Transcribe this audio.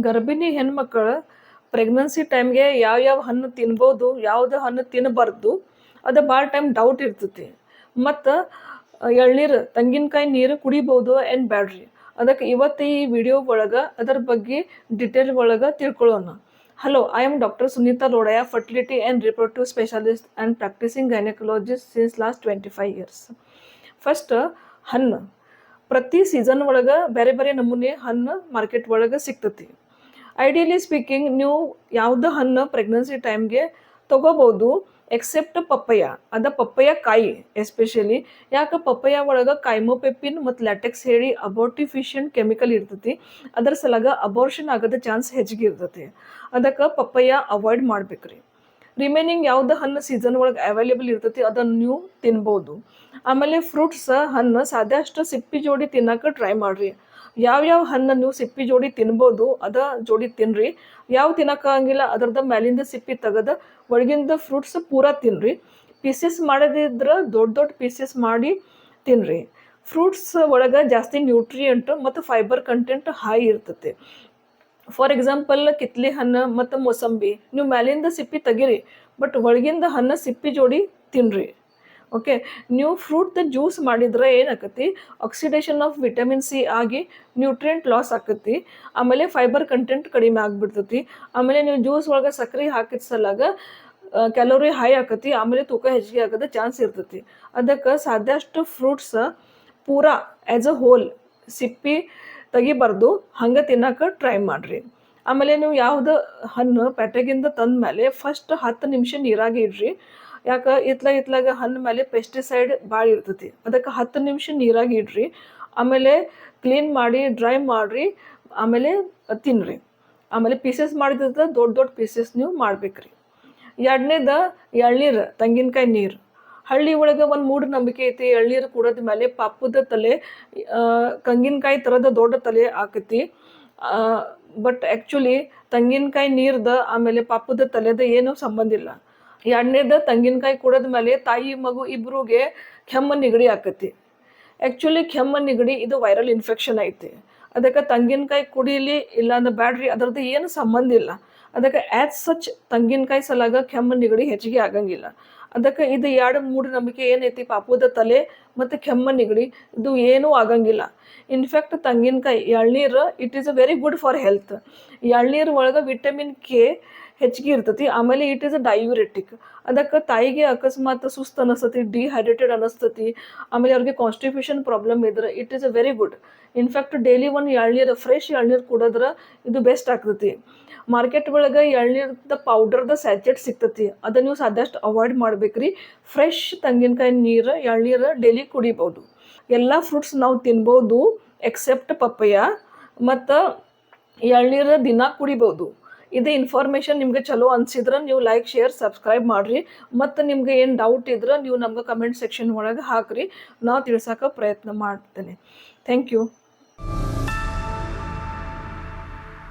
ಗರ್ಭಿಣಿ ಹೆಣ್ಮಕ್ಳು ಪ್ರೆಗ್ನೆನ್ಸಿ ಟೈಮ್ಗೆ ಯಾವ ಹಣ್ಣು ತಿನ್ಬೋದು, ಯಾವ್ದು ಹಣ್ಣು ತಿನ್ನಬಾರ್ದು ಅದು ಭಾಳ ಟೈಮ್ ಡೌಟ್ ಇರ್ತೈತಿ. ಮತ್ತು ಎಳ್ನೀರು, ತೆಂಗಿನಕಾಯಿ ನೀರು ಕುಡಿಬೋದು ಏನು ಬ್ಯಾಡ್ರಿ. ಅದಕ್ಕೆ ಇವತ್ತು ಈ ವಿಡಿಯೋ ಒಳಗೆ ಅದರ ಬಗ್ಗೆ ಡಿಟೇಲ್ ಒಳಗೆ ತಿಳ್ಕೊಳ್ಳೋಣ. Hello, I am doctor Sunita Lodaya, fertility and reproductive specialist and practising gynaecologist since last 25 years. First, ಹಣ್ಣು ಪ್ರತಿ ಸೀಸನ್ ಒಳಗೆ ಬೇರೆ ಬೇರೆ ನಮೂನೆ ಹಣ್ಣು ಮಾರ್ಕೆಟ್ ಒಳಗೆ ಸಿಗ್ತತಿ. ಐಡಿಯಲಿ ಸ್ಪೀಕಿಂಗ್ ನೀವು ಯಾವುದೇ ಹಣ್ಣು ಪ್ರೆಗ್ನೆನ್ಸಿ ಟೈಮ್ಗೆ ತೊಗೋಬೋದು ಎಕ್ಸೆಪ್ಟ್ ಪಪ್ಪಯ್ಯ. ಅದ ಪಪ್ಪಯ್ಯ ಕಾಯಿ ಎಸ್ಪೆಷಲಿ. ಯಾಕೆ ಪಪ್ಪಯ್ಯ ಒಳಗೆ ಕೈಮೋಪೆಪಿನ್ ಮತ್ತು ಲ್ಯಾಟೆಕ್ಸ್ ಹೇಳಿ ಅಬೋರ್ಟಿಫಿಷಿಯಂಟ್ ಕೆಮಿಕಲ್ ಇರ್ತೈತಿ. ಅದರ ಸಲಾಗ ಅಬೋರ್ಷನ್ ಆಗೋದ ಚಾನ್ಸ್ ಹೆಚ್ಚಿಗೆ ಇರ್ತೈತಿ. ಅದಕ್ಕೆ ಪಪ್ಪಯ್ಯ ಅವಾಯ್ಡ್ ಮಾಡ್ಬೇಕ್ರಿ. ರಿಮೈನಿಂಗ್ ಯಾವುದೇ ಹಣ್ಣು ಸೀಸನ್ ಒಳಗೆ ಅವೈಲೇಬಲ್ ಇರ್ತೈತಿ ಅದನ್ನು ನೀವು ತಿನ್ಬೋದು. ಆಮೇಲೆ ಫ್ರೂಟ್ಸ್ ಹಣ್ಣು ಸಾಧ್ಯಷ್ಟು ಸಿಪ್ಪಿ ಜೋಡಿ ತಿನ್ನೋಕೆ ಟ್ರೈ ಮಾಡಿರಿ. ಯಾವ ಹಣ್ಣು ನೀವು ಸಿಪ್ಪಿ ಜೋಡಿ ತಿನ್ಬೋದು ಅದ ಜೋಡಿ ತಿನ್ನಿರಿ. ಯಾವ ತಿನ್ನೋಕ್ಕಾಗಿಲ್ಲ ಅದರದ ಮೇಲಿಂದ ಸಿಪ್ಪಿ ತೆಗೆದು ಒಳಗಿಂದ ಫ್ರೂಟ್ಸ್ ಪೂರಾ ತಿನ್ನಿರಿ. ಪೀಸಸ್ ಮಾಡೋದಿದ್ರೆ ದೊಡ್ಡ ಪೀಸಸ್ ಮಾಡಿ ತಿನ್ನಿರಿ. ಫ್ರೂಟ್ಸ್ ಒಳಗೆ ಜಾಸ್ತಿ ನ್ಯೂಟ್ರಿಯೆಂಟ್ ಮತ್ತು ಫೈಬರ್ ಕಂಟೆಂಟ್ ಹೈ ಇರ್ತೈತಿ. ಫಾರ್ ಎಕ್ಸಾಂಪಲ್ ಕಿತ್ಲೆ ಹಣ್ಣು ಮತ್ತು ಮೋಸಂಬಿ ನೀವು ಮೇಲಿಂದ ಸಿಪ್ಪಿ ತೆಗೀರಿ, ಬಟ್ ಒಳಗಿಂದ ಹಣ್ಣು ಸಿಪ್ಪಿ ಜೋಡಿ ತಿನ್ನಿರಿ. ಓಕೆ, ನೀವು ಫ್ರೂಟ್ ಜ್ಯೂಸ್ ಮಾಡಿದ್ರೆ ಏನಾಕತಿ, ಆಕ್ಸಿಡೇಷನ್ ಆಫ್ ವಿಟಮಿನ್ ಸಿ ಆಗಿ ನ್ಯೂಟ್ರಿಯೆಂಟ್ ಲಾಸ್ ಆಕತಿ. ಆಮೇಲೆ ಫೈಬರ್ ಕಂಟೆಂಟ್ ಕಡಿಮೆ ಆಗಿಬಿಡ್ತೈತಿ. ಆಮೇಲೆ ನೀವು ಜ್ಯೂಸ್ ಒಳಗೆ ಸಕ್ಕರೆ ಹಾಕಿದ ಸಲಾಗ ಕ್ಯಾಲೋರಿ ಹೈ ಆಕತಿ. ಆಮೇಲೆ ತೂಕ ಹೆಚ್ಚಿಗೆ ಆಗೋದು ಚಾನ್ಸ್ ಇರ್ತೈತಿ. ಅದಕ್ಕೆ ಸಾಧ್ಯಷ್ಟು ಫ್ರೂಟ್ಸ್ ಪೂರಾ ಆ್ಯಸ್ ಅ ಹೋಲ್ ಸಿಪ್ಪಿ ತೆಗಿಬಾರ್ದು, ಹಂಗೆ ತಿನ್ನೋಕೆ ಟ್ರೈ ಮಾಡಿರಿ. ಆಮೇಲೆ ನೀವು ಯಾವುದು ಹಣ್ಣು ಪೆಟೆಗಿಂದ ತಂದ ಮೇಲೆ ಫಸ್ಟ್ 10 ನಿಮಿಷ ನೀರಾಗಿ ಇಡ್ರಿ. ಯಾಕೆ ಇತ್ಲಾಗ ಹಣ್ಣು ಮೇಲೆ ಪೆಸ್ಟಿಸೈಡ್ ಭಾಳ ಇರ್ತೈತಿ. ಅದಕ್ಕೆ 10 ನಿಮಿಷ ನೀರಾಗಿ ಇಡ್ರಿ. ಆಮೇಲೆ ಕ್ಲೀನ್ ಮಾಡಿ ಡ್ರೈ ಮಾಡಿರಿ. ಆಮೇಲೆ ತಿನ್ನಿರಿ. ಆಮೇಲೆ ಪೀಸಸ್ ಮಾಡಿದ್ರೆ ದೊಡ್ಡ ಪೀಸಸ್ ನೀವು ಮಾಡ್ಬೇಕ್ರಿ. ಎರಡನೇದು ಎಳ್ನೀರು, ತೆಂಗಿನಕಾಯಿ ನೀರು. ಹಳ್ಳಿ ಒಳಗೆ ಒಂದು ಮೂಢನಂಬಿಕೆ ಐತಿ, ಎಳ್ನೀರು ಕುಡಿದ ಮೇಲೆ ಪಾಪದ ತಲೆ ಕಂಗಿನಕಾಯಿ ಥರದ ದೊಡ್ಡ ತಲೆ ಆಕತಿ. ಬಟ್ ಆ್ಯಕ್ಚುಲಿ ತೆಂಗಿನಕಾಯಿ ನೀರ್ದು ಆಮೇಲೆ ಪಾಪದ ತಲೆದ ಏನೂ ಸಂಬಂಧ ಇಲ್ಲ. ಎರಡನೇದು ತೆಂಗಿನಕಾಯಿ ಕುಡಿದ ಮೇಲೆ ತಾಯಿ ಮಗು ಇಬ್ಬರಿಗೆ ಕೆಮ್ಮು ನೆಗಡಿ ಆಕತಿ. ಆ್ಯಕ್ಚುಲಿ ಕೆಮ್ಮು ನೆಗಡಿ ಇದು ವೈರಲ್ ಇನ್ಫೆಕ್ಷನ್ ಐತಿ. ಅದಕ್ಕೆ ತೆಂಗಿನಕಾಯಿ ಕುಡೀಲಿ ಇಲ್ಲ ಅಂದ್ರೆ ಬ್ಯಾಡ್ರಿ, ಅದರದ್ದು ಏನು ಸಂಬಂಧ ಇಲ್ಲ. ಅದಕ್ಕೆ ಆ್ಯಸ್ ಸಚ್ ತೆಂಗಿನಕಾಯಿ ಸಲಾಗ ಕೆಮ್ಮು ನೆಗಡಿ ಹೆಚ್ಚಿಗೆ ಆಗಂಗಿಲ್ಲ. ಅದಕ್ಕೆ ಇದು 2 ಮೂಢನಂಬಿಕೆ ಏನೈತಿ, ಪಾಪದ ತಲೆ ಮತ್ತು ಕೆಮ್ಮು ನೆಗಡಿ ಇದು ಏನೂ ಆಗಂಗಿಲ್ಲ. ಇನ್ಫ್ಯಾಕ್ಟ್ ತೆಂಗಿನಕಾಯಿ ಎಳ್ನೀರು it is a very good for health. ಎಳ್ನೀರು ಒಳಗೆ ವಿಟಮಿನ್ ಕೆ ಹೆಚ್ಚಿಗೆ ಇರ್ತೈತಿ. ಆಮೇಲೆ ಇಟ್ ಈಸ್ ಅ ಡಯೂರೆಟಿಕ್. ಅದಕ್ಕೆ ತಾಯಿಗೆ ಅಕಸ್ಮಾತ್ ಸುಸ್ತು ಅನಿಸ್ತತಿ, ಡಿಹೈಡ್ರೇಟೆಡ್ ಅನಿಸ್ತತಿ, ಆಮೇಲೆ ಅವ್ರಿಗೆ ಕಾನ್ಸ್ಟಿಪೇಷನ್ ಪ್ರಾಬ್ಲಮ್ ಇದ್ರೆ it is a very good. In fact daily ಒಂದು ಎಳ್ನೀರು, ಫ್ರೆಶ್ ಎಳ್ನೀರು ಕುಡಿದ್ರೆ ಇದು ಬೆಸ್ಟ್ ಆಗ್ತೈತಿ. ಮಾರ್ಕೆಟ್ ಒಳಗೆ ಎಳ್ನೀರ್ದ ಪೌಡರ್ದ ಸ್ಯಾಚೆಟ್ ಸಿಗ್ತತಿ, ಅದನ್ನು ನೀವು ಸಾಧ್ಯಷ್ಟು ಅವಾಯ್ಡ್ ಮಾಡ್ಬೇಕ್ರಿ. ಫ್ರೆಶ್ ತೆಂಗಿನಕಾಯಿ ನೀರು ಎಳ್ನೀರು ಡೈಲಿ ಕುಡಿಬೋದು. ಎಲ್ಲ ಫ್ರೂಟ್ಸ್ ನಾವು ತಿನ್ಬೋದು ಎಕ್ಸೆಪ್ಟ್ ಪಪ್ಪಯ್ಯ. ಮತ್ತು ಎಳ್ನೀರು ದಿನ ಕುಡಿಬೋದು. ಇದೇ ಇನ್ಫಾರ್ಮೇಷನ್ ನಿಮಗೆ ಚಲೋ ಅನಿಸಿದ್ರೆ ನೀವು ಲೈಕ್, ಶೇರ್, ಸಬ್ಸ್ಕ್ರೈಬ್ ಮಾಡಿರಿ. ಮತ್ತು ನಿಮ್ಗೆ ಏನು ಡೌಟ್ ಇದ್ರೆ ನೀವು ನಮ್ಗೆ ಕಮೆಂಟ್ ಸೆಕ್ಷನ್ ಒಳಗೆ ಹಾಕಿರಿ. ನಾವು ತಿಳ್ಸೋಕೆ ಪ್ರಯತ್ನ ಮಾಡ್ತೇನೆ. Thank you.